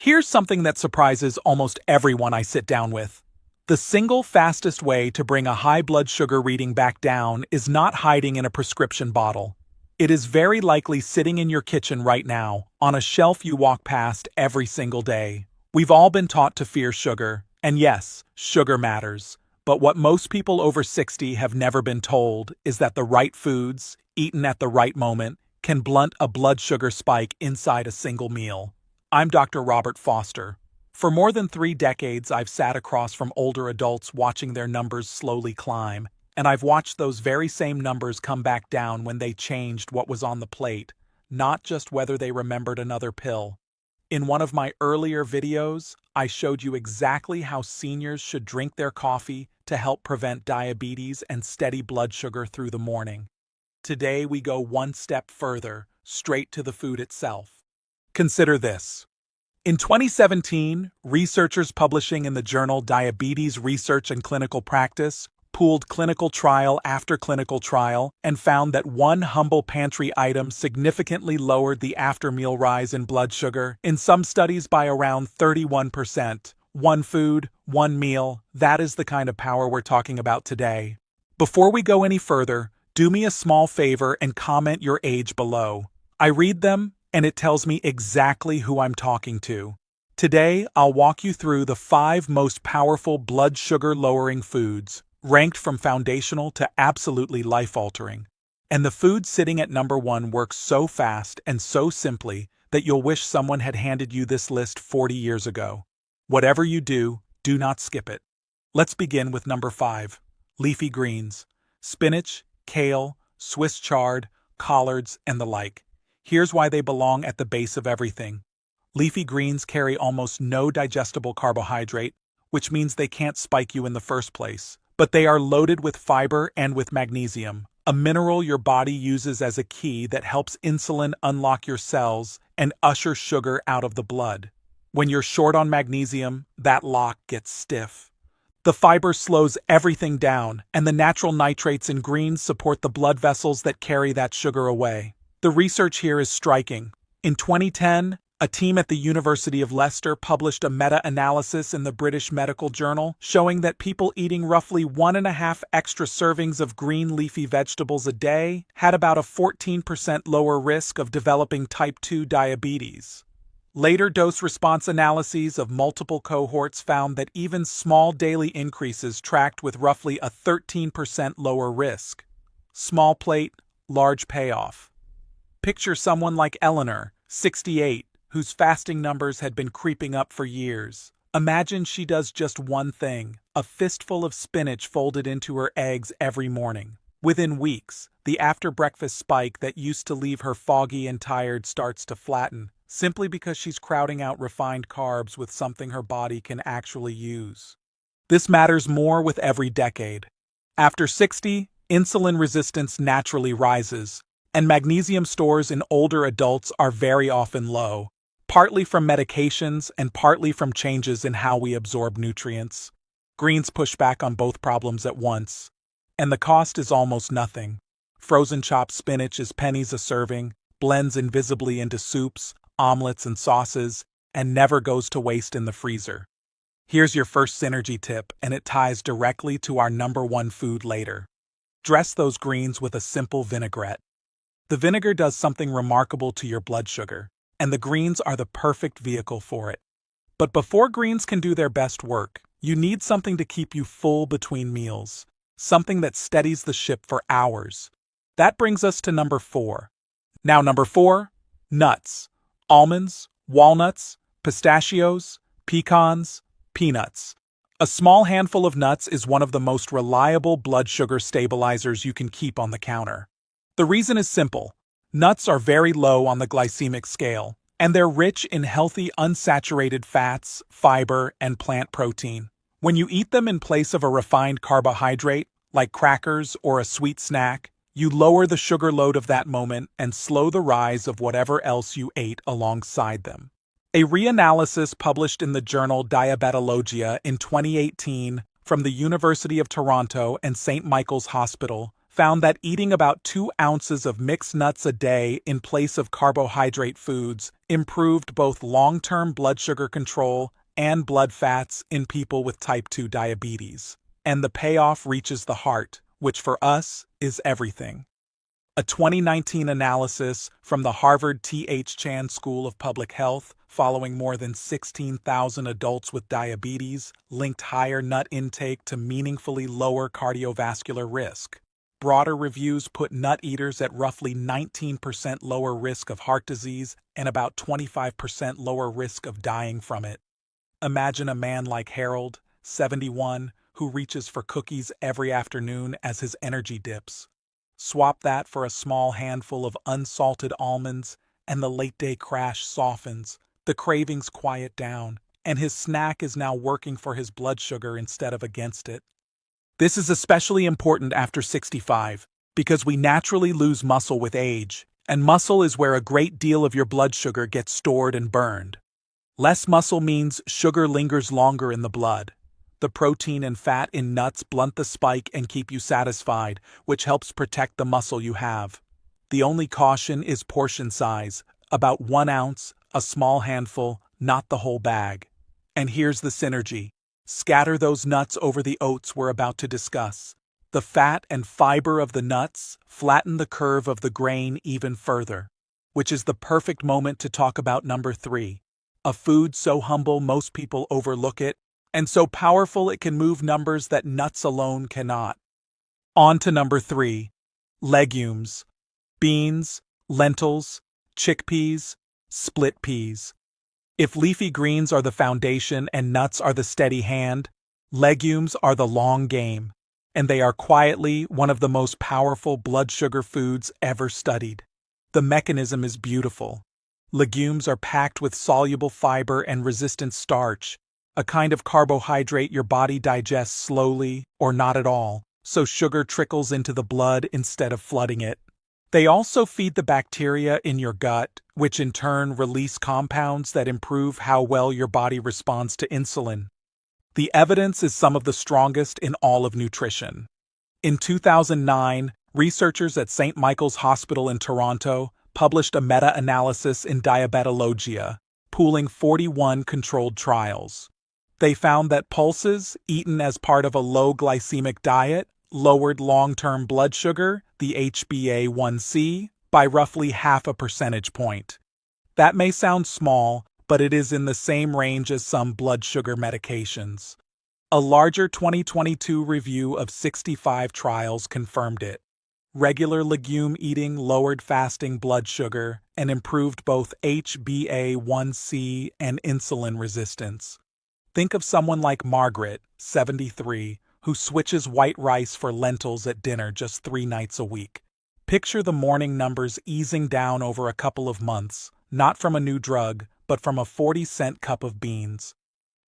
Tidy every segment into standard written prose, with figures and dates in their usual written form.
Here's something that surprises almost everyone I sit down with. The single fastest way to bring a high blood sugar reading back down is not hiding in a prescription bottle. It is very likely sitting in your kitchen right now, on a shelf you walk past every single day. We've all been taught to fear sugar, and yes, sugar matters. But what most people over 60 have never been told is that the right foods, eaten at the right moment, can blunt a blood sugar spike inside a single meal. I'm Dr. Robert Foster. For more than 3 decades, I've sat across from older adults watching their numbers slowly climb, and I've watched those very same numbers come back down when they changed what was on the plate, not just whether they remembered another pill. In one of my earlier videos, I showed you exactly how seniors should drink their coffee to help prevent diabetes and steady blood sugar through the morning. Today we go one step further, straight to the food itself. Consider this. In 2017, researchers publishing in the journal Diabetes Research and Clinical Practice pooled clinical trial after clinical trial and found that one humble pantry item significantly lowered the after-meal rise in blood sugar, in some studies by around 31%. One food, one meal, that is the kind of power we're talking about today. Before we go any further, do me a small favor and comment your age below. I read them, and it tells me exactly who I'm talking to. Today, I'll walk you through the 5 most powerful blood sugar-lowering foods, ranked from foundational to absolutely life-altering. And the food sitting at number 1 works so fast and so simply that you'll wish someone had handed you this list 40 years ago. Whatever you do not skip it. Let's begin with number 5, leafy greens. Spinach, kale, Swiss chard, collards, and the like. Here's why they belong at the base of everything. Leafy greens carry almost no digestible carbohydrate, which means they can't spike you in the first place. But they are loaded with fiber and with magnesium, a mineral your body uses as a key that helps insulin unlock your cells and usher sugar out of the blood. When you're short on magnesium, that lock gets stiff. The fiber slows everything down, and the natural nitrates in greens support the blood vessels that carry that sugar away. The research here is striking. In 2010, a team at the University of Leicester published a meta-analysis in the British Medical Journal showing that people eating roughly 1.5 extra servings of green leafy vegetables a day had about a 14% lower risk of developing type 2 diabetes. Later dose-response analyses of multiple cohorts found that even small daily increases tracked with roughly a 13% lower risk. Small plate, large payoff. Picture someone like Eleanor, 68, whose fasting numbers had been creeping up for years. Imagine she does just one thing, a fistful of spinach folded into her eggs every morning. Within weeks, the after-breakfast spike that used to leave her foggy and tired starts to flatten, simply because she's crowding out refined carbs with something her body can actually use. This matters more with every decade. After 60, insulin resistance naturally rises, and magnesium stores in older adults are very often low, partly from medications and partly from changes in how we absorb nutrients. Greens push back on both problems at once, and the cost is almost nothing. Frozen chopped spinach is pennies a serving, blends invisibly into soups, omelets, and sauces, and never goes to waste in the freezer. Here's your first synergy tip, and it ties directly to our number 1 food later. Dress those greens with a simple vinaigrette. The vinegar does something remarkable to your blood sugar, and the greens are the perfect vehicle for it. But before greens can do their best work, you need something to keep you full between meals, something that steadies the ship for hours. That brings us to number 4. Now number 4, nuts. Almonds, walnuts, pistachios, pecans, peanuts. A small handful of nuts is one of the most reliable blood sugar stabilizers you can keep on the counter. The reason is simple. Nuts are very low on the glycemic scale, and they're rich in healthy unsaturated fats, fiber, and plant protein. When you eat them in place of a refined carbohydrate, like crackers or a sweet snack, you lower the sugar load of that moment and slow the rise of whatever else you ate alongside them. A reanalysis published in the journal Diabetologia in 2018 from the University of Toronto and St. Michael's Hospital found that eating about 2 ounces of mixed nuts a day in place of carbohydrate foods improved both long-term blood sugar control and blood fats in people with type 2 diabetes. And the payoff reaches the heart, which for us is everything. A 2019 analysis from the Harvard T.H. Chan School of Public Health, following more than 16,000 adults with diabetes, linked higher nut intake to meaningfully lower cardiovascular risk. Broader reviews put nut eaters at roughly 19% lower risk of heart disease and about 25% lower risk of dying from it. Imagine a man like Harold, 71, who reaches for cookies every afternoon as his energy dips. Swap that for a small handful of unsalted almonds, and the late-day crash softens, the cravings quiet down, and his snack is now working for his blood sugar instead of against it. This is especially important after 65, because we naturally lose muscle with age, and muscle is where a great deal of your blood sugar gets stored and burned. Less muscle means sugar lingers longer in the blood. The protein and fat in nuts blunt the spike and keep you satisfied, which helps protect the muscle you have. The only caution is portion size, about 1 ounce, a small handful, not the whole bag. And here's the synergy. Scatter those nuts over the oats we're about to discuss. The fat and fiber of the nuts flatten the curve of the grain even further, which is the perfect moment to talk about number 3. A food so humble most people overlook it, and so powerful it can move numbers that nuts alone cannot. On to number 3. Legumes. Beans, lentils, chickpeas, split peas. If leafy greens are the foundation and nuts are the steady hand, legumes are the long game, and they are quietly one of the most powerful blood sugar foods ever studied. The mechanism is beautiful. Legumes are packed with soluble fiber and resistant starch, a kind of carbohydrate your body digests slowly or not at all, so sugar trickles into the blood instead of flooding it. They also feed the bacteria in your gut, which in turn release compounds that improve how well your body responds to insulin. The evidence is some of the strongest in all of nutrition. In 2009, researchers at St. Michael's Hospital in Toronto published a meta-analysis in Diabetologia, pooling 41 controlled trials. They found that pulses, eaten as part of a low glycemic diet, lowered long-term blood sugar, the HbA1c, by roughly 0.5 percentage point. That may sound small, but it is in the same range as some blood sugar medications. A larger 2022 review of 65 trials confirmed it. Regular legume eating lowered fasting blood sugar and improved both HbA1c and insulin resistance. Think of someone like Margaret, 73, who switches white rice for lentils at dinner just 3 nights a week. Picture the morning numbers easing down over a couple of months, not from a new drug, but from a 40-cent cup of beans.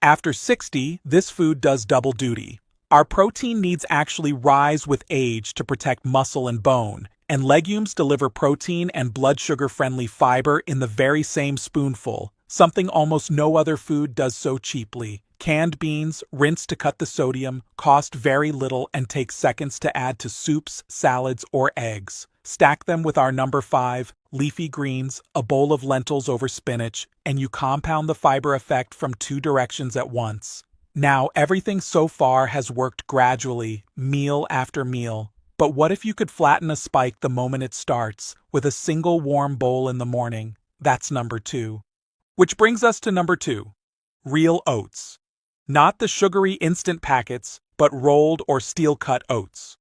After 60, this food does double duty. Our protein needs actually rise with age to protect muscle and bone, and legumes deliver protein and blood sugar-friendly fiber in the very same spoonful, something almost no other food does so cheaply. Canned beans, rinsed to cut the sodium, cost very little and take seconds to add to soups, salads, or eggs. Stack them with our number 5, leafy greens, a bowl of lentils over spinach, and you compound the fiber effect from 2 directions at once. Now, everything so far has worked gradually, meal after meal. But what if you could flatten a spike the moment it starts, with a single warm bowl in the morning? That's number 2. Which brings us to number 2. Real oats. Not the sugary instant packets, but rolled or steel-cut oats.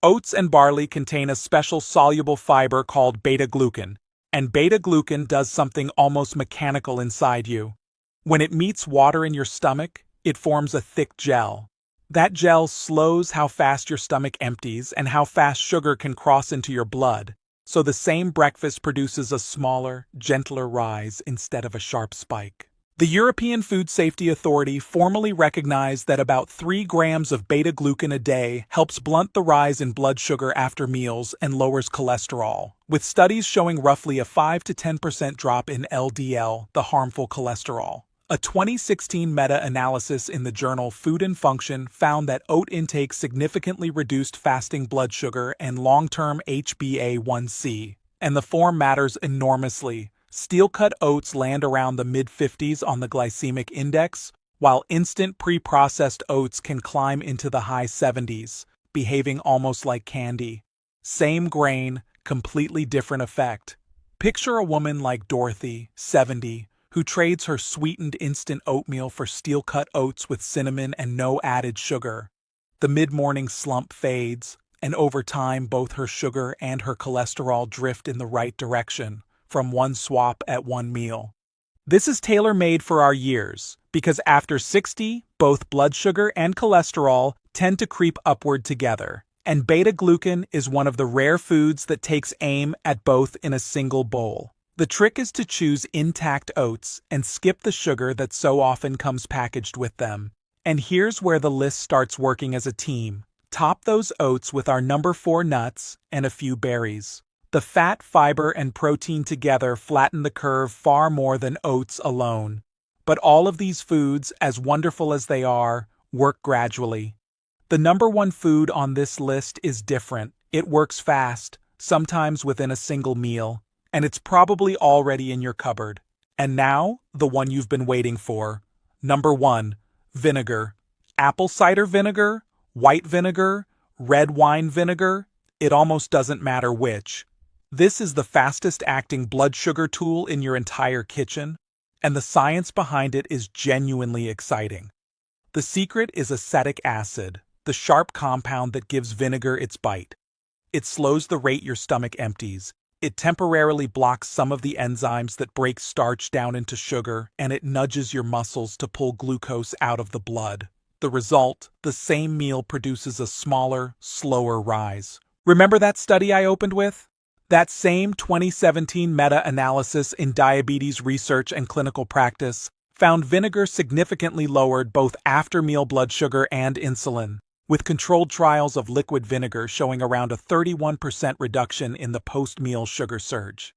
Oats and barley contain a special soluble fiber called beta-glucan, and beta-glucan does something almost mechanical inside you. When it meets water in your stomach, it forms a thick gel. That gel slows how fast your stomach empties and how fast sugar can cross into your blood, so the same breakfast produces a smaller, gentler rise instead of a sharp spike. The European Food Safety Authority formally recognized that about 3 grams of beta-glucan a day helps blunt the rise in blood sugar after meals and lowers cholesterol, with studies showing roughly a 5 to 10% drop in LDL, the harmful cholesterol. A 2016 meta-analysis in the journal Food and Function found that oat intake significantly reduced fasting blood sugar and long-term HbA1c, and the form matters enormously. Steel-cut oats land around the mid-50s on the glycemic index, while instant pre-processed oats can climb into the high 70s, behaving almost like candy. Same grain, completely different effect. Picture a woman like Dorothy, 70, who trades her sweetened instant oatmeal for steel-cut oats with cinnamon and no added sugar. The mid-morning slump fades, and over time both her sugar and her cholesterol drift in the right direction, from one swap at one meal. This is tailor-made for our years, because after 60, both blood sugar and cholesterol tend to creep upward together, and beta-glucan is one of the rare foods that takes aim at both in a single bowl. The trick is to choose intact oats and skip the sugar that so often comes packaged with them. And here's where the list starts working as a team. Top those oats with our number 4 nuts and a few berries. The fat, fiber, and protein together flatten the curve far more than oats alone. But all of these foods, as wonderful as they are, work gradually. The number 1 food on this list is different. It works fast, sometimes within a single meal, and it's probably already in your cupboard. And now, the one you've been waiting for. Number 1, vinegar. Apple cider vinegar, white vinegar, red wine vinegar, it almost doesn't matter which. This is the fastest-acting blood sugar tool in your entire kitchen, and the science behind it is genuinely exciting. The secret is acetic acid, the sharp compound that gives vinegar its bite. It slows the rate your stomach empties. It temporarily blocks some of the enzymes that break starch down into sugar, and it nudges your muscles to pull glucose out of the blood. The result, the same meal produces a smaller, slower rise. Remember that study I opened with? That same 2017 meta-analysis in Diabetes Research and Clinical Practice found vinegar significantly lowered both after-meal blood sugar and insulin, with controlled trials of liquid vinegar showing around a 31% reduction in the post-meal sugar surge.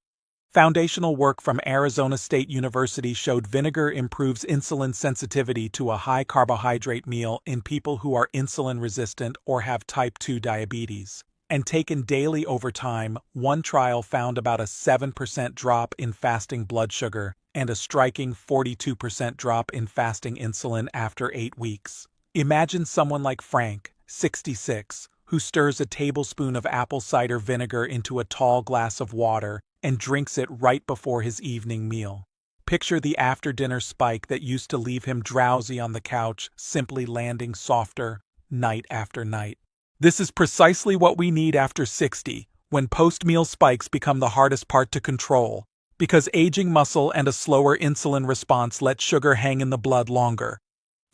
Foundational work from Arizona State University showed vinegar improves insulin sensitivity to a high-carbohydrate meal in people who are insulin-resistant or have type 2 diabetes. And taken daily over time, one trial found about a 7% drop in fasting blood sugar and a striking 42% drop in fasting insulin after 8 weeks. Imagine someone like Frank, 66, who stirs a tablespoon of apple cider vinegar into a tall glass of water and drinks it right before his evening meal. Picture the after-dinner spike that used to leave him drowsy on the couch simply landing softer night after night. This is precisely what we need after 60, when post-meal spikes become the hardest part to control, because aging muscle and a slower insulin response let sugar hang in the blood longer.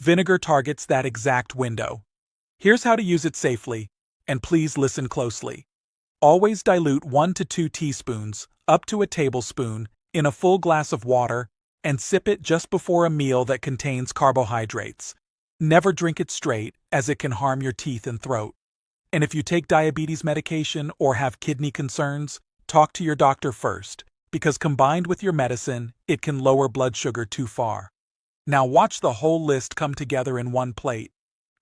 Vinegar targets that exact window. Here's how to use it safely, and please listen closely. Always dilute 1 to 2 teaspoons, up to a tablespoon, in a full glass of water, and sip it just before a meal that contains carbohydrates. Never drink it straight, as it can harm your teeth and throat. And if you take diabetes medication or have kidney concerns, talk to your doctor first, because combined with your medicine, it can lower blood sugar too far. Now watch the whole list come together in one plate.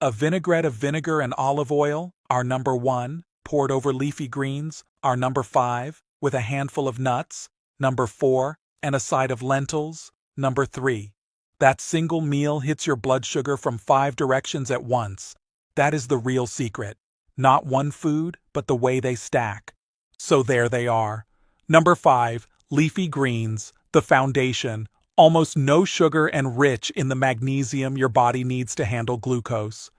A vinaigrette of vinegar and olive oil, our number 1, poured over leafy greens, our number 5, with a handful of nuts, number 4, and a side of lentils, number 3. That single meal hits your blood sugar from 5 directions at once. That is the real secret. Not one food, but the way they stack. So there they are. Number 5, leafy greens, the foundation, almost no sugar and rich in the magnesium your body needs to handle glucose.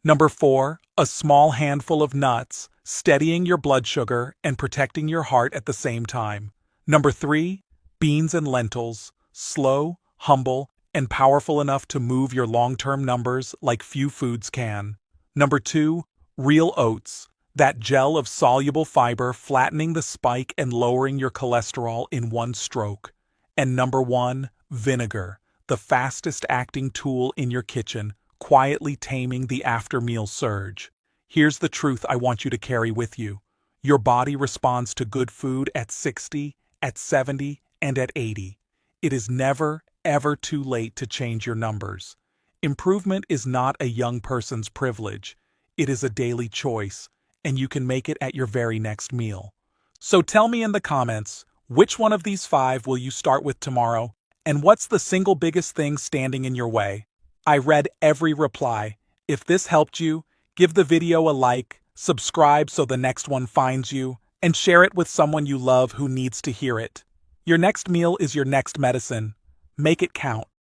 Number 4, a small handful of nuts, steadying your blood sugar and protecting your heart at the same time. Number 3, beans and lentils, slow, humble, and powerful enough to move your long-term numbers like few foods can. Number 2, real oats, that gel of soluble fiber flattening the spike and lowering your cholesterol in one stroke. And number 1, vinegar, the fastest-acting tool in your kitchen, quietly taming the after-meal surge. Here's the truth I want you to carry with you. Your body responds to good food at 60, at 70, and at 80. It is never, ever too late to change your numbers. Improvement is not a young person's privilege. It is a daily choice, and you can make it at your very next meal. So tell me in the comments, which one of these 5 will you start with tomorrow, and what's the single biggest thing standing in your way? I read every reply. If this helped you, give the video a like, subscribe so the next one finds you, and share it with someone you love who needs to hear it. Your next meal is your next medicine. Make it count.